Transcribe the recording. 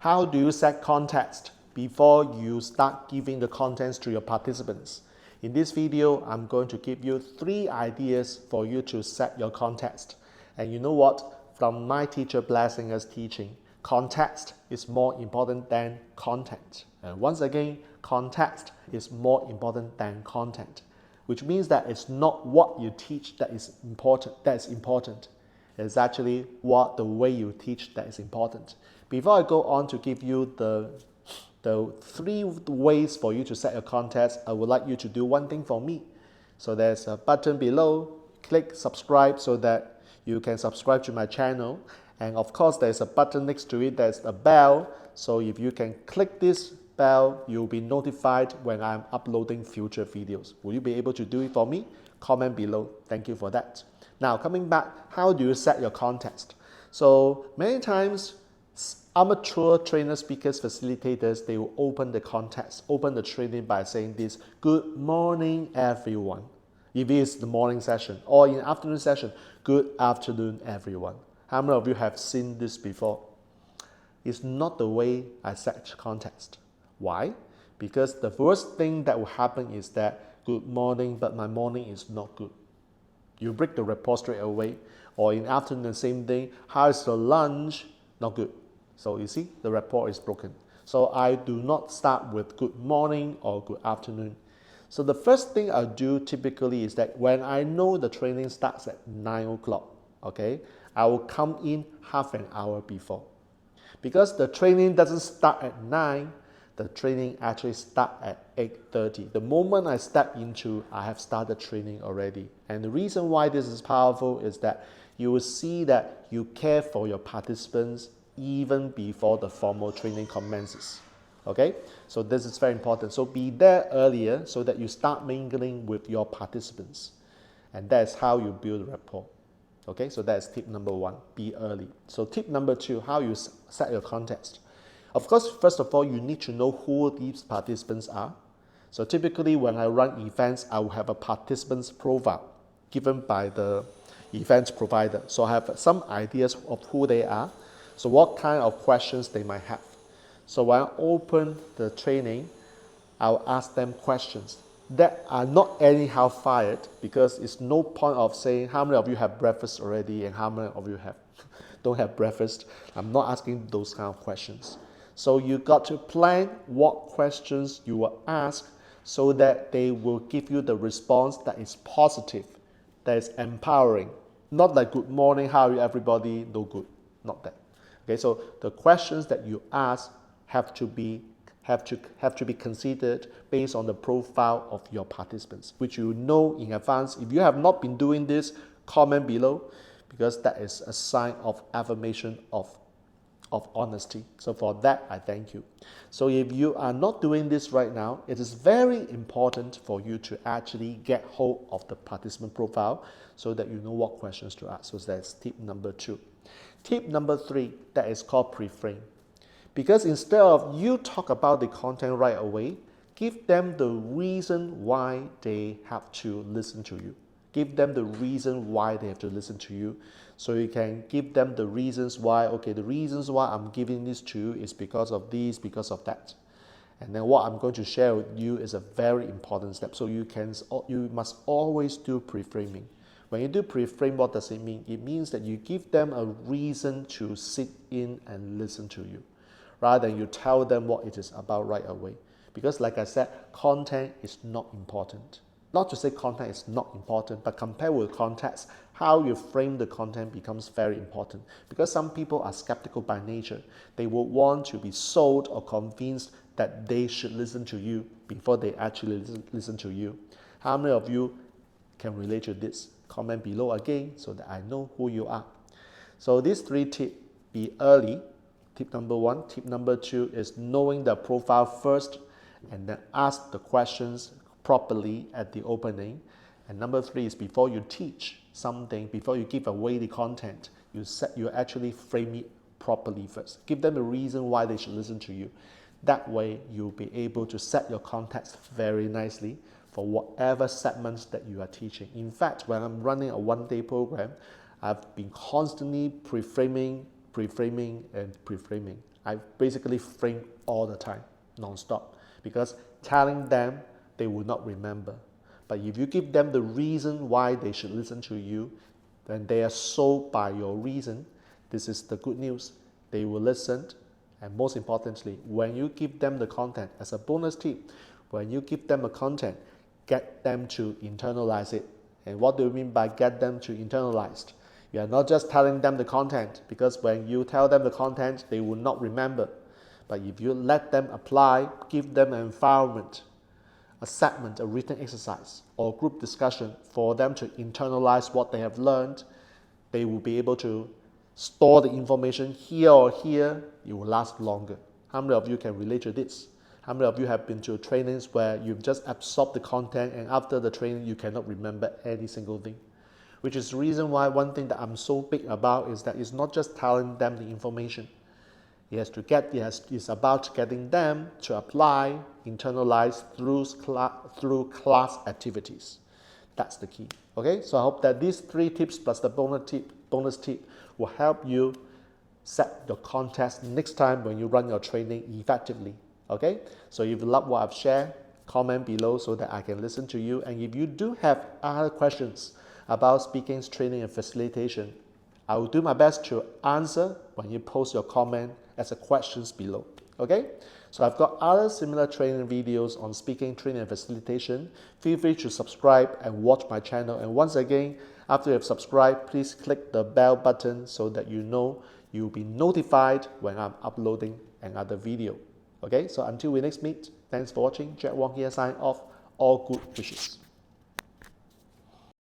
How do you set context before you start giving the contents to your participants? In this video, I'm going to give you 3 ideas for you to set your context. And you know what? From my teacher blessing us teaching, context is more important than content. And once again, context is more important than content, which means that it's not what you teach that is important. It's actually the way you teach that is important. Before I go on to give you the 3 ways for you to set your context, I would like you to do one thing for me. So there's a button below, click subscribe so that you can subscribe to my channel. And of course, there's a button next to it, there's a bell. So if you can click this bell, you'll be notified when I'm uploading future videos. Will you be able to do it for me? Comment below. Thank you for that. Now, coming back, how do you set your context? So many times, amateur trainers, speakers, facilitators, they will open the context, open the training by saying this: good morning, everyone. If it is the morning session, or in the afternoon session, good afternoon, everyone. How many of you have seen this before? It's not the way I set context. Why? Because the first thing that will happen is that good morning, but my morning is not good. You break the rapport straight away. Or in the afternoon, the same thing. How's the lunch? Not good. So you see, the rapport is broken. So I do not start with good morning or good afternoon. So the first thing I do typically is that when I know the training starts at 9 o'clock, okay, I will come in half an hour before. Because the training doesn't start at 9, the training actually starts at 8:30. The moment I step into, I have started training already. And the reason why this is powerful is that you will see that you care for your participants even before the formal training commences. Okay, so this is very important. So be there earlier so that you start mingling with your participants, and that's how you build rapport. Okay, so that's tip number 1, be early. So tip number 2, how you set your context. Of course, first of all, you need to know who these participants are. So typically when I run events, I will have a participant's profile given by the event provider. So I have some ideas of who they are. So what kind of questions they might have. So when I open the training, I'll ask them questions that are not anyhow fired, because it's no point of saying how many of you have breakfast already and how many of you don't have breakfast. I'm not asking those kind of questions. So you got to plan what questions you will ask so that they will give you the response that is positive, that is empowering. Not like good morning, how are you everybody, no good, not that. Okay, so the questions that you ask have to be considered based on the profile of your participants, which you know in advance. If you have not been doing this, comment below, because that is a sign of affirmation of honesty. So for that, I thank you. So if you are not doing this right now, it is very important for you to actually get hold of the participant profile so that you know what questions to ask. So that's tip number 2. Tip number 3, that is called pre-frame. Because instead of you talk about the content right away, give them the reason why they have to listen to you. Give them the reason why they have to listen to you. So you can give them the reasons why, okay, the reasons why I'm giving this to you is because of this, because of that. And then what I'm going to share with you is a very important step. So you must always do pre-framing. When you do pre-frame, what does it mean? It means that you give them a reason to sit in and listen to you, rather than you tell them what it is about right away. Because like I said, content is not important. Not to say content is not important, but compared with context, how you frame the content becomes very important. Because some people are skeptical by nature. They will want to be sold or convinced that they should listen to you before they actually listen to you. How many of you can relate to this? Comment below again so that I know who you are. So these 3 tips: be early, tip number 1. Tip number 2 is knowing the profile first and then ask the questions properly at the opening. And number 3 is before you teach something, before you give away the content, you actually frame it properly first. Give them a reason why they should listen to you. That way you'll be able to set your context very nicely for whatever segments that you are teaching. In fact, when I'm running a 1-day program, I've been constantly pre-framing. I basically frame all the time, non-stop, because telling them they will not remember. But if you give them the reason why they should listen to you, when they are sold by your reason, this is the good news. They will listen. And most importantly, when you give them the content, as a bonus tip, when you give them a content, get them to internalize it. And what do you mean by get them to internalize? You are not just telling them the content, because when you tell them the content, they will not remember. But if you let them apply, give them an environment, a segment, a written exercise, or group discussion for them to internalize what they have learned, they will be able to store the information here or here. It will last longer. How many of you can relate to this? How many of you have been to trainings where you've just absorbed the content and after the training you cannot remember any single thing? Which is the reason why one thing that I'm so big about is that it's not just telling them the information. It's about getting them to apply, internalize through class activities. That's the key. Okay, so I hope that these 3 tips plus the bonus tip will help you set your context next time when you run your training effectively. Okay, so if you love what I've shared, comment below so that I can listen to you. And if you do have other questions about speaking, training, and facilitation, I will do my best to answer when you post your comment as a questions below. Okay, so I've got other similar training videos on speaking, training, and facilitation. Feel free to subscribe and watch my channel. And once again, after you have subscribed, please click the bell button so that you know you'll be notified when I'm uploading another video. Okay, so until we next meet, thanks for watching. Jack Wong here, sign off. All good wishes.